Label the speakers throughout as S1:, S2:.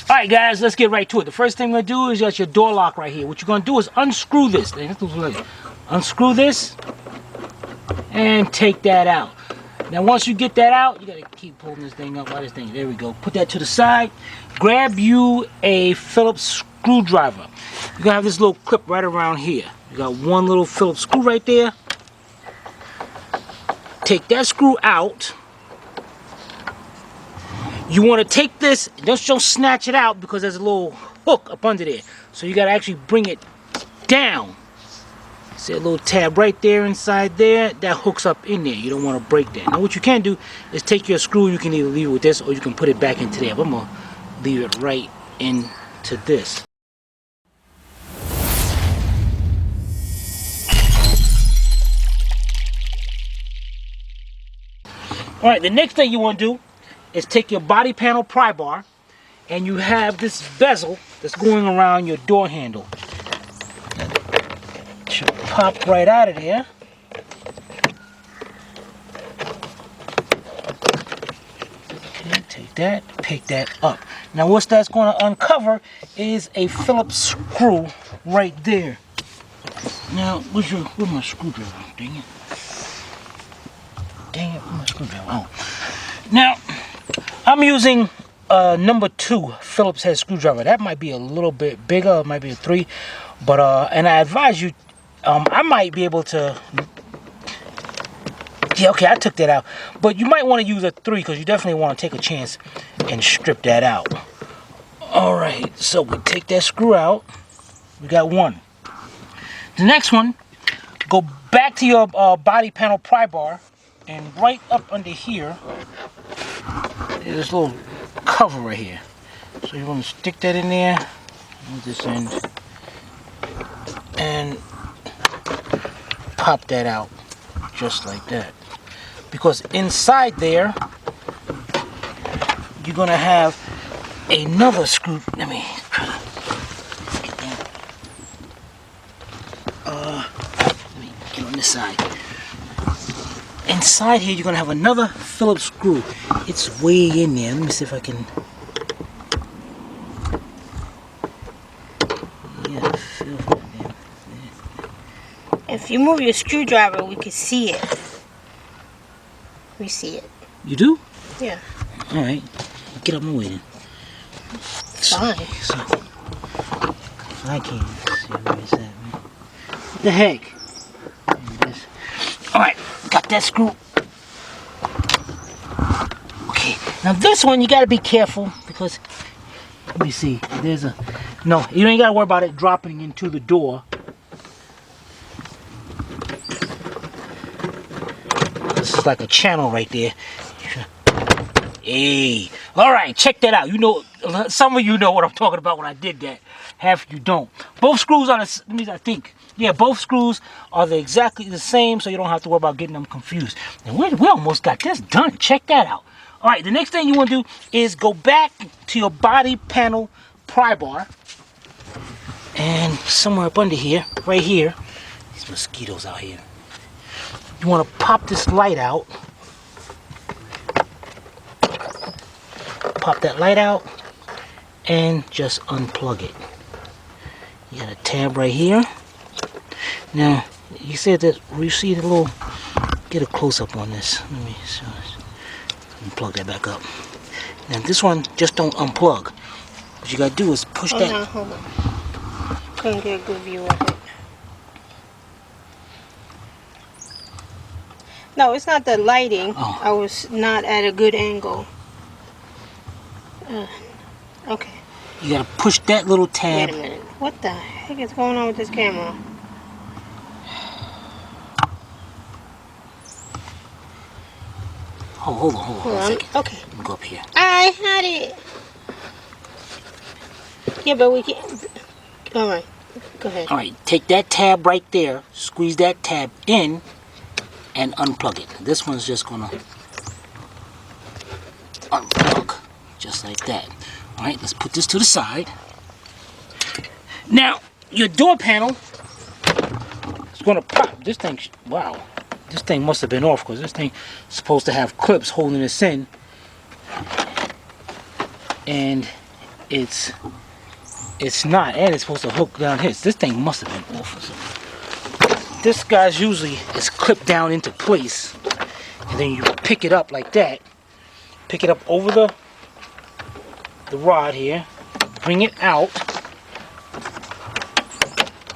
S1: Alright guys, let's get right to it. The first thing we're going to do is got your door lock right here. What you're going to do is unscrew this. Unscrew this and take that out. Now once you get that out, you got to keep pulling this thing up. This thing, there we go. Put that to the side. Grab you a Phillips screwdriver. You're going to have this little clip right around here. You got one little Phillips screw right there. Take that screw out. You want to take this, don't snatch it out because there's a little hook up under there. So you got to actually bring it down. See a little tab right there inside there? That hooks up in there. You don't want to break that. Now what you can do is take your screw, you can either leave it with this or you can put it back into there. But I'm going to leave it right into this. Alright, the next thing you want to do is take your body panel pry bar and you have this bezel that's going around your door handle. It should pop right out of there. Okay, take that, pick that up. Now what that's going to uncover is a Phillips screw right there. Now, where's my screwdriver? Dang it. Dang it, where's my screwdriver? Oh. Now, I'm using a number 2 Phillips head screwdriver. That might be a little bit bigger, it might be a 3, but and I advise you, I might be able to, yeah, okay, I took that out, but you might want to use a 3 because you definitely want to take a chance and strip that out. Alright, so we take that screw out. We got one. The next one, go back to your body panel pry bar, and right up under here, there's this little cover right here. So you want to stick that in there, on this end, and pop that out, just like that. Because inside there, you're going to have another screw. Let me try to get that. Let me get on this side. Inside here, you're going to have another Phillips screw. It's way in there. Let me see if I can. Yeah,
S2: if you move your screwdriver, we can see it. We see it.
S1: You do?
S2: Yeah.
S1: All right. Get up my way then.
S2: Fine.
S1: So, I can't see where it's at, man. What the heck? All right. Got that screw. Okay, now this one you got to be careful because, let me see, there's a, no, you ain't got to worry about it dropping into the door. This is like a channel right there. Hey, all right, check that out. You know, some of you know what I'm talking about when I did that. Half you don't. Both screws are the, I think. Yeah, both screws are exactly the same, so you don't have to worry about getting them confused. And we almost got this done. Check that out. All right, the next thing you want to do is go back to your body panel pry bar. And somewhere up under here, right here, these mosquitoes out here. You want to pop this light out. Pop that light out and just unplug it. You got a tab right here. Now, you said that you see the little, get a close-up on this. Let me plug that back up. Now this one, just don't unplug. What you gotta do is push that.
S2: No, hold on. Couldn't get a good view of it. No, it's not the lighting.
S1: Oh.
S2: I was not at a good angle. Okay.
S1: You gotta push that little tab.
S2: Wait a minute. What the heck is going on with this camera?
S1: Oh, hold on a second.
S2: Okay.
S1: Let me go up here.
S2: I had it. Yeah, but we can't. All right. Go ahead.
S1: All right, take that tab right there, squeeze that tab in, and unplug it. This one's just gonna unplug, just like that. All right, let's put this to the side. Now, your door panel is gonna pop. This thing, wow, this thing must have been off because this thing is supposed to have clips holding this in. And it's not, and it's supposed to hook down here. This thing must have been off or something. This guy's usually is clipped down into place, and then you pick it up like that. Pick it up over the rod here, bring it out.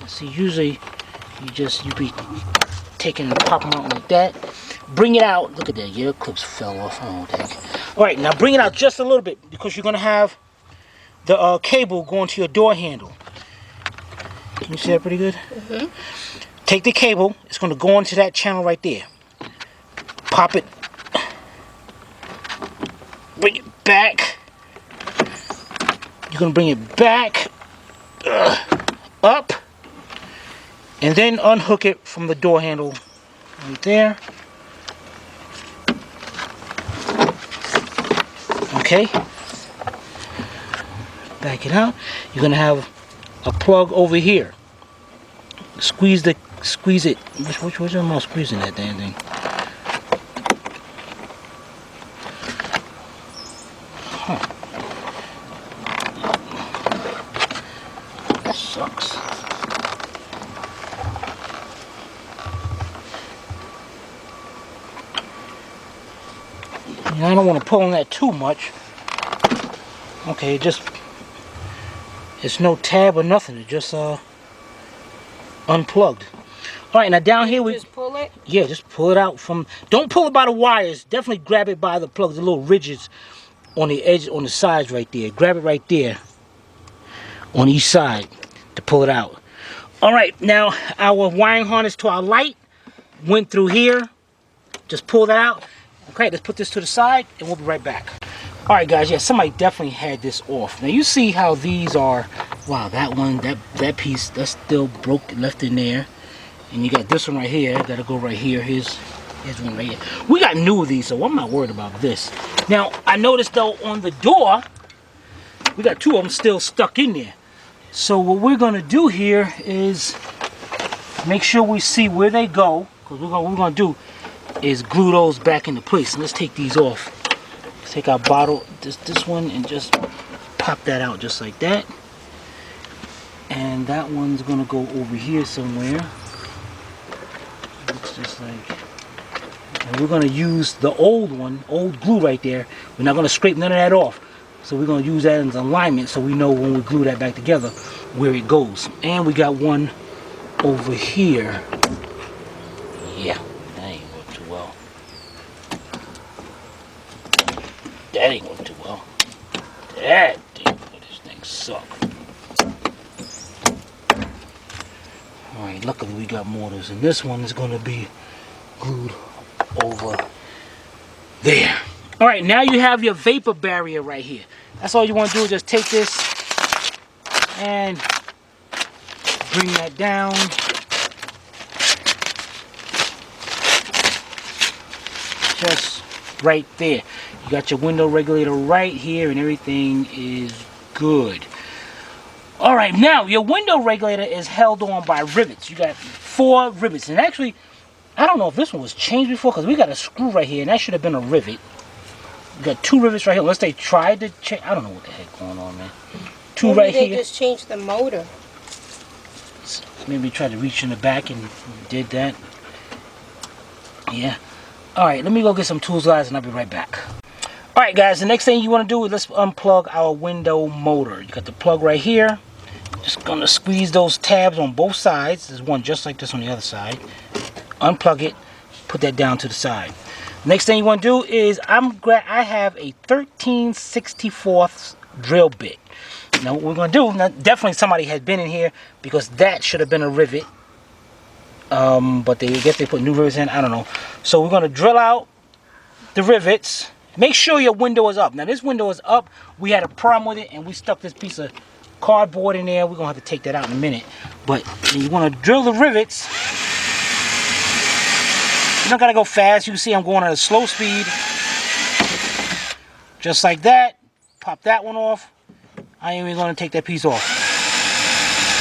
S1: See, usually you be taking and popping out like that. Bring it out. Look at that. Yeah, clips fell off. Oh, dang. All right, now bring it out just a little bit because you're gonna have the cable going to your door handle. Can you see that pretty good? Mm-hmm. Take the cable. It's gonna go into that channel right there. Pop it. Bring it back. You're gonna bring it back up, and then unhook it from the door handle right there. Okay. Back it out. You're gonna have a plug over here. Squeeze it. Which am I squeezing that damn thing? Huh. That sucks. I don't want to pull on that too much. Okay, it's no tab or nothing. It just unplugged. All right, now down here we
S2: just pull it.
S1: Yeah, just pull it out from. Don't pull it by the wires. Definitely grab it by the plugs, the little ridges on the edge, on the sides right there. Grab it right there on each side to pull it out. All right, now our wiring harness to our light went through here. Just pull that out. Okay, let's put this to the side and we'll be right back. All right, guys, yeah, somebody definitely had this off. Now you see how these are. Wow, that one, that piece, that's still broke, left in there. And you got this one right here. That'll go right here. Here's one right here. We got new of these, so I'm not worried about this. Now I noticed though on the door, we got two of them still stuck in there. So what we're gonna do here is make sure we see where they go, because what we're gonna do is glue those back into place. And let's take these off. Let's take our bottle, this one, and just pop that out just like that. And that one's gonna go over here somewhere. Looks just like. And we're gonna use the old one, old glue right there. We're not gonna scrape none of that off. So we're gonna use that as alignment so we know when we glue that back together where it goes. And we got one over here. Yeah. That ain't going too well. That thing, this thing suck. Alright, luckily we got mortars, and this one is going to be glued over there. Alright, now you have your vapor barrier right here. That's all you want to do is just take this and bring that down. Just right there. You got your window regulator right here and everything is good. Alright, now your window regulator is held on by rivets. You got 4 rivets. And actually, I don't know if this one was changed before because we got a screw right here and that should have been a rivet. We got 2 rivets right here. Unless they tried to change. I don't know what the heck going on, man. 2
S2: Maybe
S1: right here.
S2: They just changed the motor.
S1: Maybe tried to reach in the back and did that. Yeah. Alright, let me go get some tools, guys, and I'll be right back. Alright, guys, the next thing you want to do is let's unplug our window motor. You got the plug right here. Just going to squeeze those tabs on both sides. There's one just like this on the other side. Unplug it. Put that down to the side. Next thing you want to do is I have a 13/64 drill bit. Now what we're going to do, now definitely somebody had been in here because that should have been a rivet. But I guess they put new rivets in. I don't know. So we're going to drill out the rivets. Make sure your window is up. Now this window is up. We had a problem with it and we stuck this piece of cardboard in there. We're going to have to take that out in a minute. But you want to drill the rivets. You don't got to go fast. You can see I'm going at a slow speed. Just like that. Pop that one off. I ain't even going to take that piece off.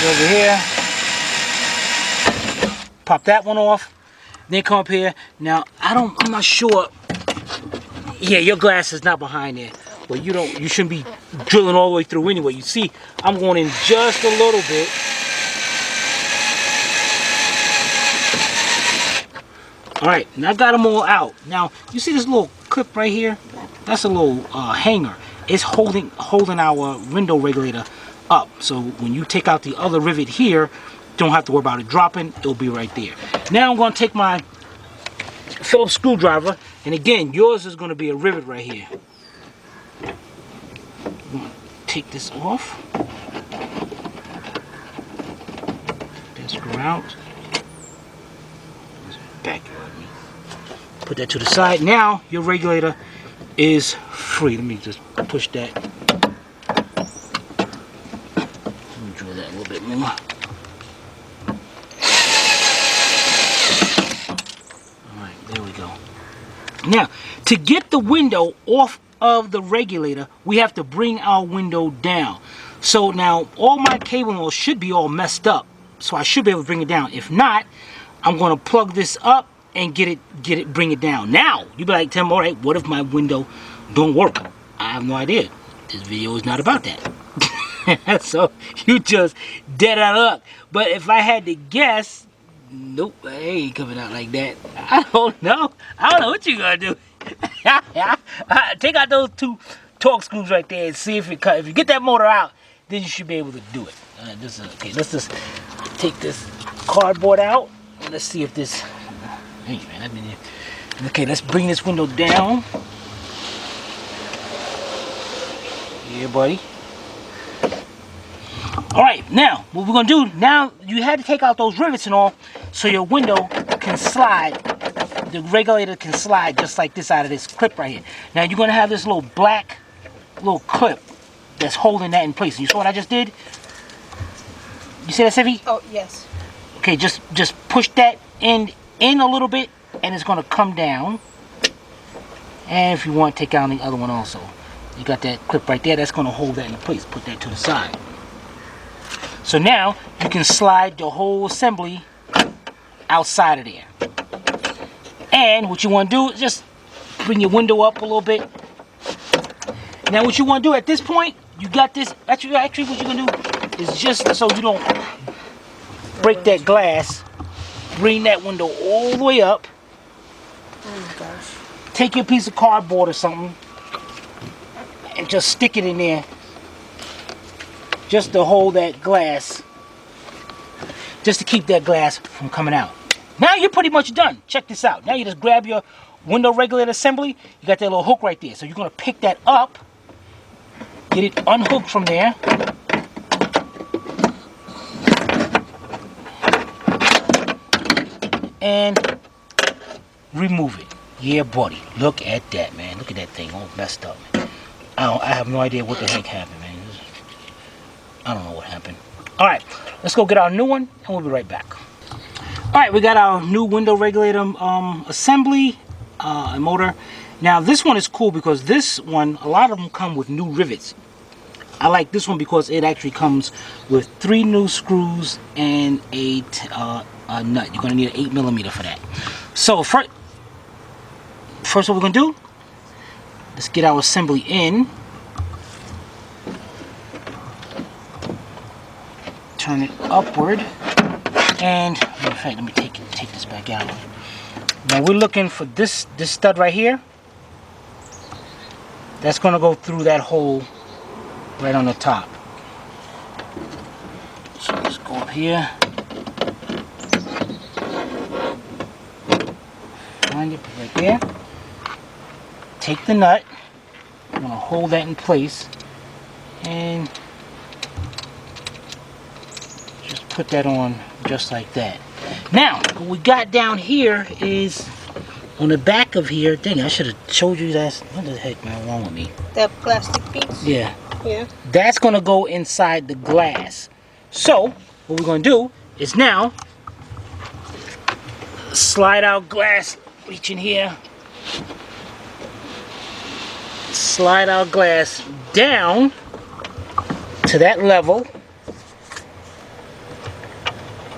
S1: Over here. Pop that one off. Then come up here. Now, I'm not sure. Yeah, your glass is not behind there. but you shouldn't be drilling all the way through anyway. You see, I'm going in just a little bit. All right, now I got them all out. Now you see this little clip right here? That's a little hanger. It's holding our window regulator up. So when you take out the other rivet here, don't have to worry about it dropping. It'll be right there. Now I'm going to take my Phillips screwdriver, and again, yours is going to be a rivet right here. I'm going to take this off. Then screw out. Back. Put that to the side. Now your regulator is free. Let me just push that. Let me drill that a little bit more. Alright, there we go. Now, to get the window off of the regulator, we have to bring our window down. So now all my cabling should be all messed up. So I should be able to bring it down. If not, I'm going to plug this up and bring it down. Now, you be like, Tim, all right, what if my window don't work? I have no idea. This video is not about that. So you just dead out of luck. But if I had to guess, nope, I ain't coming out like that. I don't know. I don't know what you gonna do. Take out those 2 torque screws right there and see if it cut. If you get that motor out, then you should be able to do it. Okay, let's just take this cardboard out. Let's see if this. Hey man, I've been here. Okay, let's bring this window down. Yeah, buddy. All right, now what we're gonna do? Now you had to take out those rivets and all, so your window can slide. The regulator can slide just like this out of this clip right here. Now you're gonna have this little black little clip that's holding that in place. You saw what I just did? You see that, Siffy?
S2: Oh yes.
S1: Okay, just push that end in a little bit, and it's gonna come down. And if you want, take out the other one also. You got that clip right there. That's gonna hold that in place. Put that to the side. So now you can slide the whole assembly outside of there. And what you want to do is just bring your window up a little bit. Now what you want to do at this point, you got this. Actually what you're gonna do is just so you don't break that glass. Bring that window all the way up.
S2: Oh my gosh.
S1: Take your piece of cardboard or something and just stick it in there. Just to hold that glass. Just to keep that glass from coming out. Now you're pretty much done. Check this out. Now you just grab your window regulator assembly. You got that little hook right there. So you're going to pick that up. Get it unhooked from there. And remove it. Yeah, buddy. Look at that, man. Look at that thing all messed up. I have no idea what the heck happened, man. I don't know what happened. All right, let's go get our new one, and we'll be right back. All right, we got our new window regulator assembly and motor. Now, this one is cool because this one, a lot of them come with new rivets. I like this one because it actually comes with 3 new screws and a nut. You're going to need an 8mm for that. So first what we're going to do, let's get our assembly in. Turn it upward. And in fact, let me take this back out. Now we're looking for this stud right here. That's going to go through that hole right on the top. So let's go up here. Find it right there. Take the nut. I'm going to hold that in place. And just put that on just like that. Now, what we got down here is on the back of here. Dang, I should have showed you that. What the heck, man, wrong with me?
S2: That plastic piece?
S1: Yeah.
S2: Yeah.
S1: That's going to go inside the glass. So, what we're going to do is now slide our glass, reach in here, slide our glass down to that level.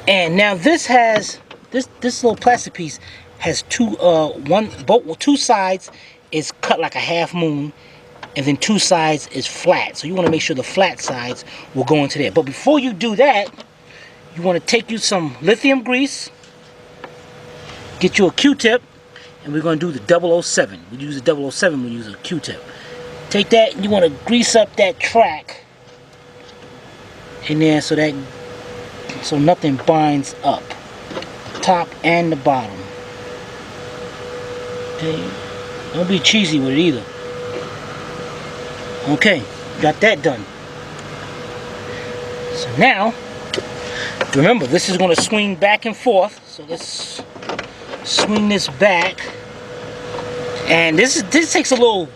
S1: And now this has this little plastic piece has two sides is cut like a half moon, and then 2 sides is flat. So you want to make sure the flat sides will go into there. But before you do that, you want to take you some lithium grease, get you a Q-tip, and we're going to do the 007. We use the 007, we use a Q-tip. Take that, and you want to grease up that track in there so nothing binds up, the top and the bottom. Okay, don't be cheesy with it either. Okay, got that done. So now, remember, this is going to swing back and forth. So let's swing this back. And this takes a little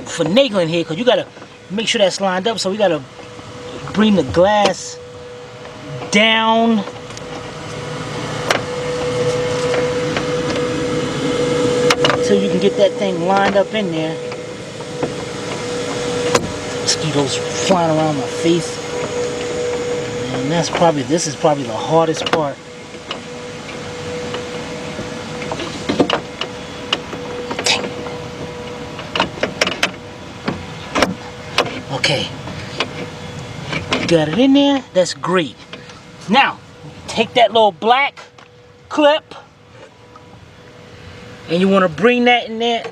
S1: finagling here, because you got to make sure that's lined up. So we got to bring the glass down. Until you can get that thing lined up in there. Mosquitoes flying around my face. And this is probably the hardest part. Okay. Got it in there. That's great. Now, take that little black clip and you want to bring that in there.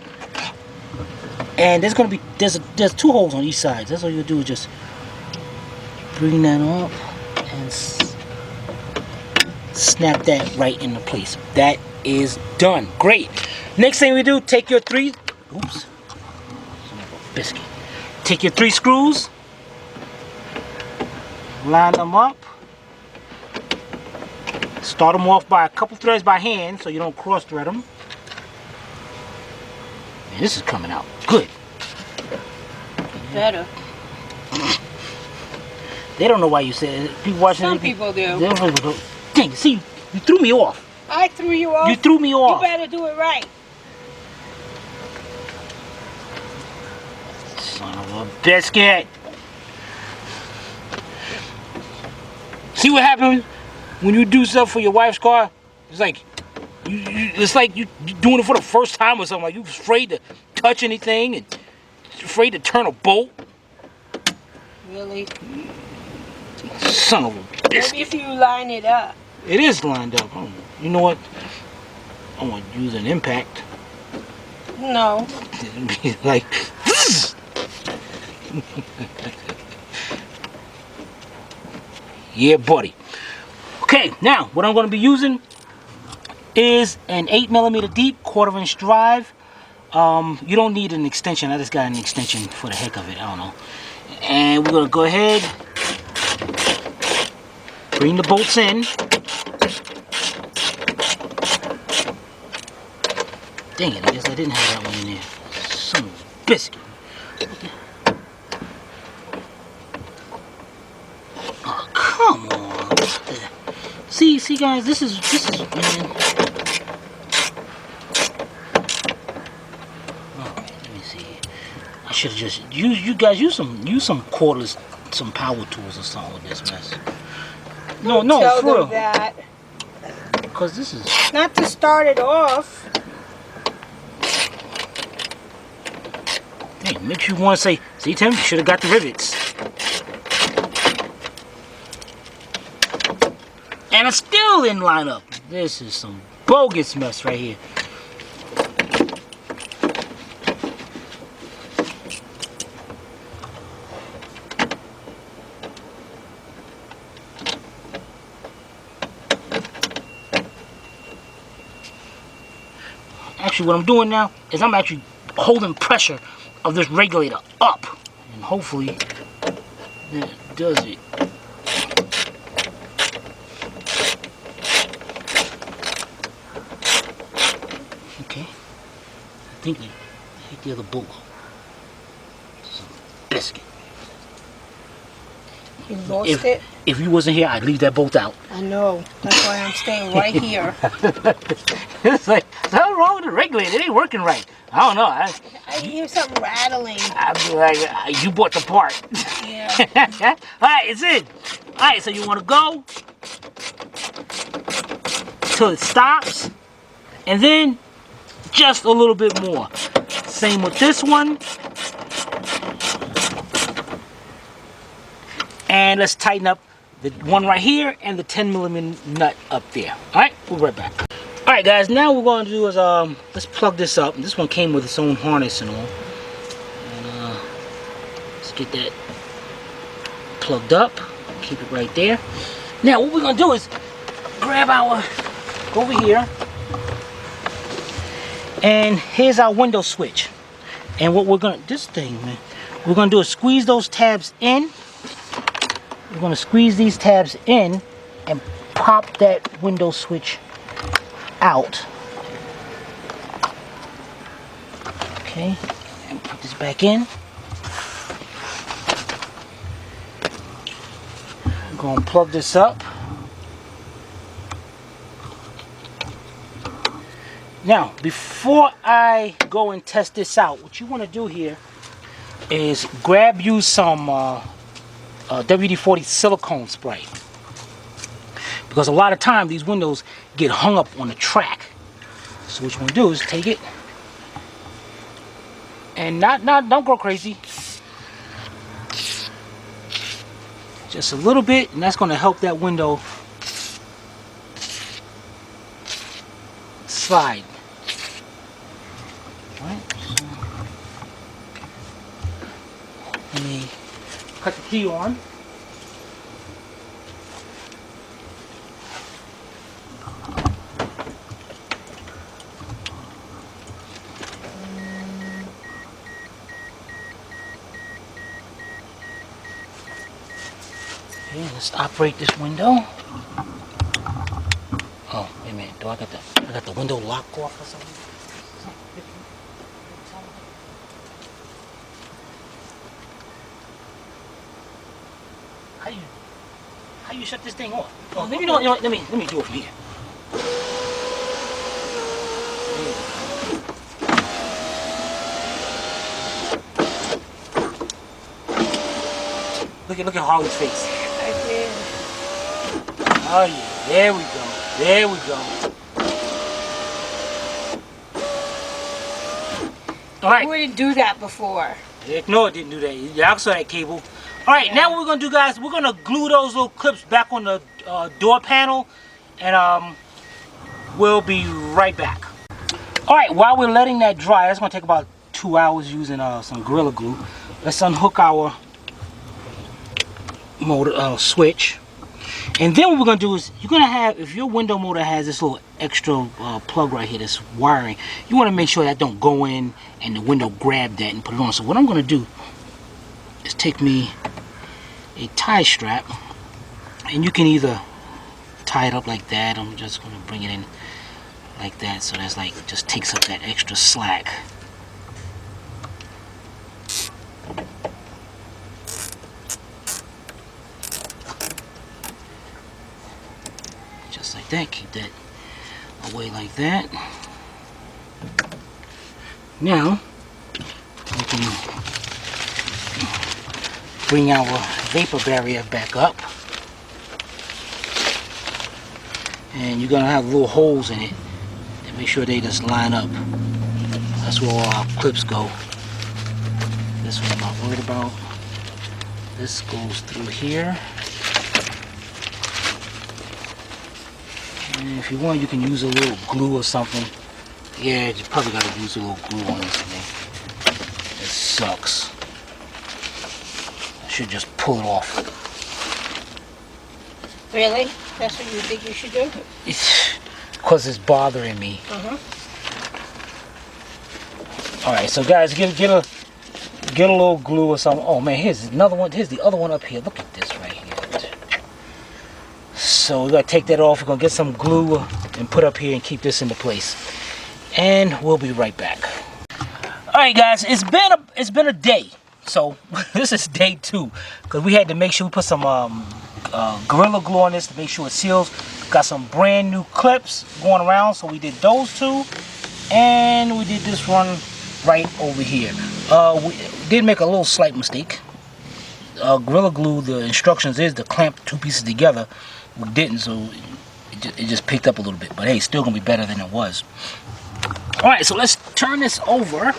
S1: And there's gonna be there's 2 holes on each side. That's all you do is just bring that up and snap that right into place. That is done. Great. Next thing we do, take your 3 biscuit. Take your 3 screws, line them up, start them off by a couple threads by hand so you don't cross thread them. Man, this is coming out good.
S2: Better.
S1: They don't know why you said it. People watching.
S2: Some people do.
S1: Dang, see, you threw me off.
S2: I threw you off.
S1: You threw me off.
S2: You better do it right.
S1: Son of a biscuit. See what happens when you do stuff for your wife's car? It's like it's like you doing it for the first time or something. Like you're afraid to touch anything and afraid to turn a bolt.
S2: Really?
S1: Son of a biscuit.
S2: Maybe if you line it up.
S1: It is lined up. You know what? I'm gonna use an impact.
S2: No.
S1: It'd be like. Yeah, buddy. Okay, now what I'm going to be using is an 8mm deep 1/4 inch drive. You don't need an extension. I just got an extension for the heck of it. I don't know. And we're going to go ahead, bring the bolts in. Dang it, I guess I didn't have that one in there. Son of a biscuit. Come on. See guys, this is man. Alright, let me see. I should have just you guys use some cordless, some power tools or something with this mess. No,
S2: Tell
S1: for
S2: them
S1: real.
S2: that.
S1: Because this is
S2: Not to start it off.
S1: dang, makes you want to say, see Tim, you should have got the rivets. And it still didn't line up. This is some bogus mess right here. Actually, what I'm doing now is I'm actually holding pressure of this regulator up. And hopefully that does it. Okay, I think I hit the other bolt. Some biscuit.
S2: You lost it?
S1: If you wasn't here, I'd leave that bolt out.
S2: I know. That's why I'm staying right here.
S1: It's like, something wrong with the regulator. It ain't working right. I don't know.
S2: I hear something rattling.
S1: I'd be like, you bought the part.
S2: Yeah.
S1: Alright, it's in. Alright, so you want to go till it stops. And then just a little bit more. Same with this one. And let's tighten up the one right here and the 10mm nut up there. All right, we'll be right back. All right, guys. Now what we're going to do is let's plug this up. This one came with its own harness and all. And let's get that plugged up. Keep it right there. Now what we're going to do is grab our, go over here, and here's our window switch. And what we're going to, this thing, man, we're going to do is squeeze those tabs in. We're going to squeeze these tabs in and pop that window switch out. Okay, and put this back in. I'm going to plug this up. Now, before I go and test this out, what you want to do here is grab you some WD-40 silicone spray. Because a lot of time these windows get hung up on the track. So what you want to do is take it and don't go crazy. Just a little bit, and that's going to help that window slide. Alright, so let me cut the key on. Okay, let's operate this window. Oh, wait a minute. I got the window locked off or something? How you shut this thing off? Oh, maybe let me do it from here. Look at Harley's face.
S2: I did.
S1: Oh yeah, there we go. There we go. All right.
S2: We didn't do that before.
S1: Heck no, it didn't do that. Yeah, I saw that cable. All right, now what we're gonna do, guys, we're gonna glue those little clips back on the door panel, and we'll be right back. All right, while we're letting that dry, that's gonna take about 2 hours using some Gorilla Glue. Let's unhook our motor switch, and then what we're gonna do is you're gonna have, if your window motor has this little extra plug right here, this wiring, you want to make sure that don't go in and the window grab that and put it on. So what I'm gonna do is take me a tie strap, and you can either tie it up like that. I'm just gonna bring it in like that, so that's like just takes up that extra slack. Just like that, keep that away like that. Now we can bring our vapor barrier back up, and you're gonna have little holes in it and make sure they just line up. That's where all our clips go. This one I'm not worried about. This goes through here. And if you want, you can use a little glue or something. Yeah, you probably gotta use a little glue on this thing. It sucks. I should just pull it off.
S2: Really? That's what you think you should do?
S1: It's because it's bothering me. All right, so guys, get a little glue or something. Oh man, here's another one. Here's the other one up here. Look at this right here. So we gotta take that off. We're gonna get some glue and put up here and keep this into place. And we'll be right back. All right, guys, it's been a day. So this is day 2 because we had to make sure we put some Gorilla Glue on this to make sure it seals. Got some brand new clips going around, so we did those 2, and we did this one right over here. We did make a little slight mistake. Gorilla Glue, the instructions is to clamp 2 pieces together. We didn't, so it just picked up a little bit. But hey, it's still gonna be better than it was. All right, so let's turn this over.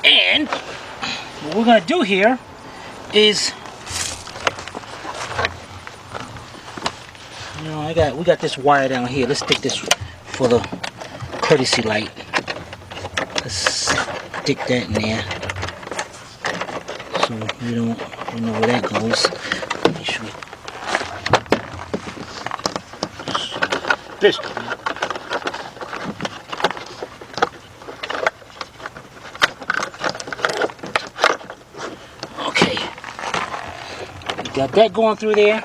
S1: And what we're gonna do here is You know, we got this wire down here. Let's stick this for the courtesy light. Let's stick that in there. So you know where that goes. Make sure this. Okay. Got that going through there.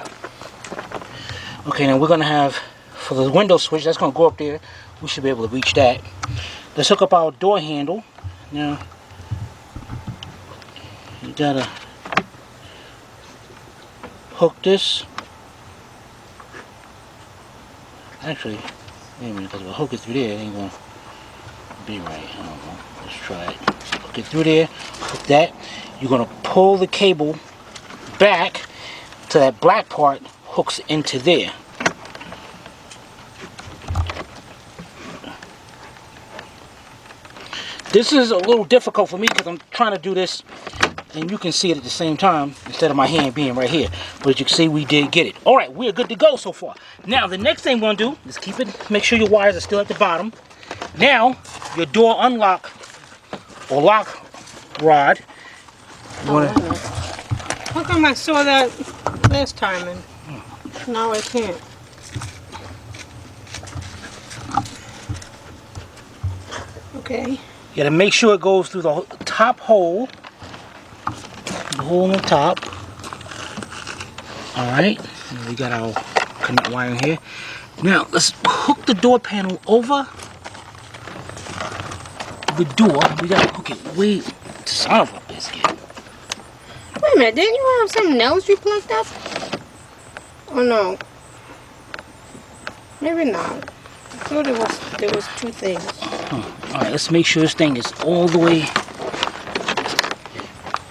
S1: Okay, now we're gonna have for the window switch that's gonna go up there. We should be able to reach that. Let's hook up our door handle. Now you gotta hook this. Actually, wait a minute, because if I hook it through there, it ain't gonna be right. I don't know. Let's try it. Hook it through there. Hook that. You're gonna pull the cable back to that black part. Hooks into there. This is a little difficult for me because I'm trying to do this and you can see it at the same time instead of my hand being right here. But as you can see, we did get it. Alright, we're good to go so far. Now the next thing we're going to do is keep it, make sure your wires are still at the bottom. Now your door unlock or lock rod.
S2: How come I saw that last time and now I can't? Okay.
S1: You gotta make sure it goes through the top hole. The hole on the top. Alright. We got our connect wire in here. Now let's hook the door panel over the door. We gotta hook it way to son of a biscuit.
S2: Wait a minute, didn't you have something else you plugged up? Oh no. Maybe not. I thought there was two things.
S1: Alright, let's make sure this thing is all the way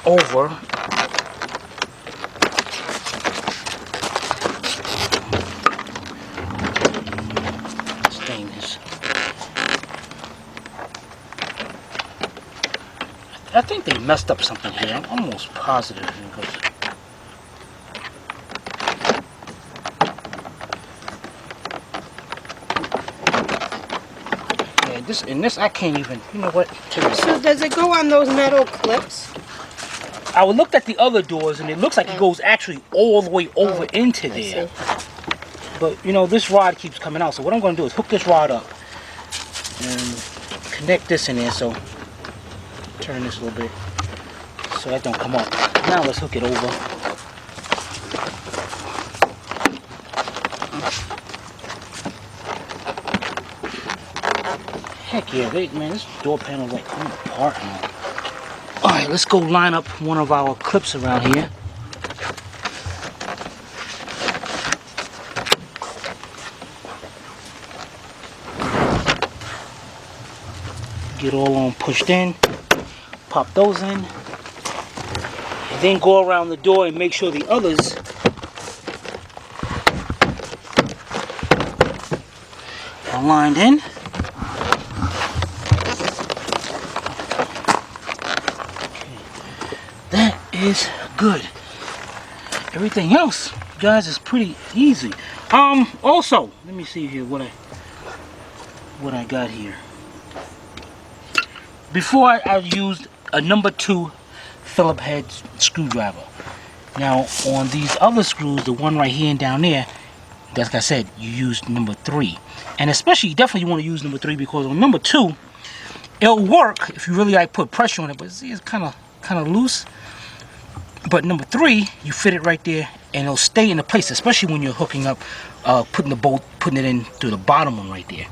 S1: over. This thing is... I think they messed up something here. I'm almost positive. Because this I can't even, you know what?
S2: So does it go on those metal clips?
S1: I looked at the other doors and it looks like it goes actually all the way over into there. But you know, this rod keeps coming out. So what I'm going to do is hook this rod up and connect this in there. So turn this a little bit so that don't come up. Now let's hook it over. Heck yeah, man, this door panel is like coming apart now. Alright, let's go line up one of our clips around here. Get all on pushed in. Pop those in. And then go around the door and make sure the others are lined in. Is good. Everything else, guys, is pretty easy. Also, let me see here what I got here. Before I used a number 2 Phillips head screwdriver. Now on these other screws, the one right here and down there, like I said, you use number 3. And especially, you definitely want to use number 3 because on number 2, it'll work if you really like put pressure on it. But see, it's kind of loose. But number 3, you fit it right there and it'll stay in the place, especially when you're hooking up, putting it in through the bottom one right there.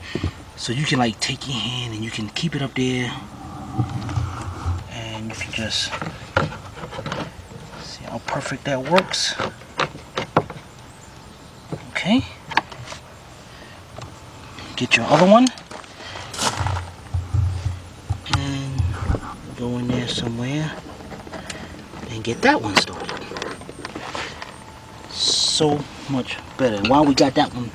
S1: So you can like take your hand and you can keep it up there. And you can just see how perfect that works. Okay. Get your other one. And go in there somewhere. And get that one started. So much better. And while we got that one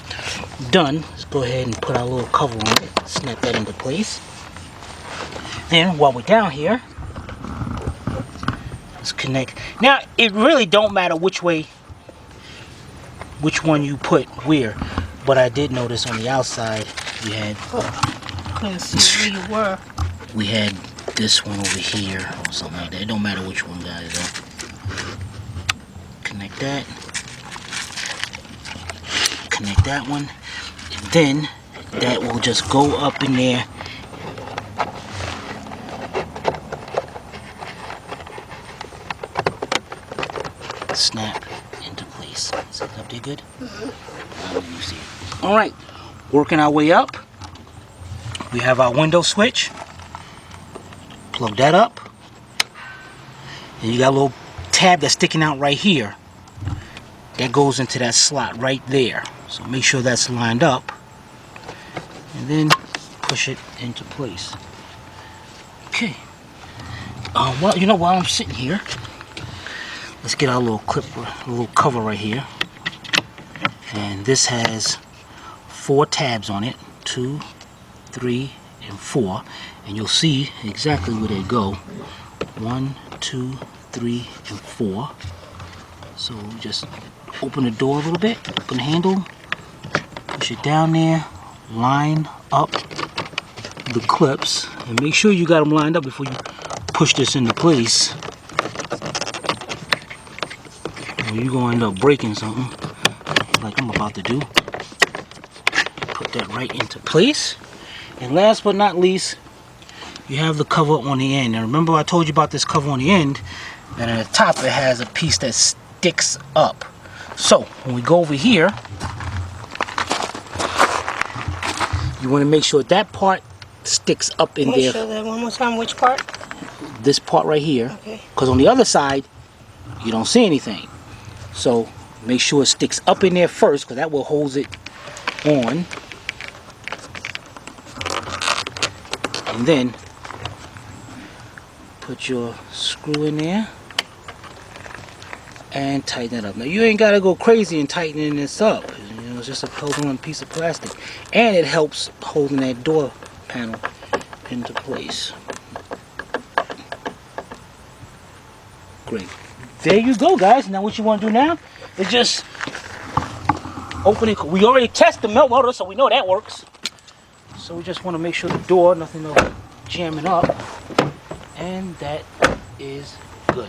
S1: done, let's go ahead and put our little cover on it. Snap that into place. Then while we're down here, let's connect. Now it really don't matter which way which one you put where. But I did notice on the outside we had
S2: Couldn't see where you were.
S1: we had this one over here or something like that. It don't matter which one, guys, though. Connect that. Connect that one. And then that will just go up in there. Snap into place. Is that up there good? Let me see it. All right, working our way up. We have our window switch. Plug that up. And you got a little tab that's sticking out right here. That goes into that slot right there. So make sure that's lined up. And then push it into place. Okay. Well, you know, while I'm sitting here, let's get our little clip, a little cover right here. And this has 4 tabs on it. 2, 3, and 4. And you'll see exactly where they go. 1, 2, 3, and 4. So just open the door a little bit, open the handle, push it down there, line up the clips, and make sure you got them lined up before you push this into place. Or you're going to end up breaking something like I'm about to do. Put that right into place. And last but not least, you have the cover on the end. And remember I told you about this cover on the end, that at the top it has a piece that sticks up. So when we go over here, you want to make sure that part sticks up in there.
S2: Show that one more time. Which part?
S1: This part right here.
S2: Okay.
S1: Because on the other side, you don't see anything. So make sure it sticks up in there first, because that will hold it on. And then put your screw in there and tighten it up. Now you ain't got to go crazy and tightening this up. You know, it's just a held on piece of plastic, and it helps holding that door panel into place. Great. There you go, guys. Now what you want to do now is just open it. We already tested the melt motor, so we know that works. So we just want to make sure the door, nothing jamming up, and that is good.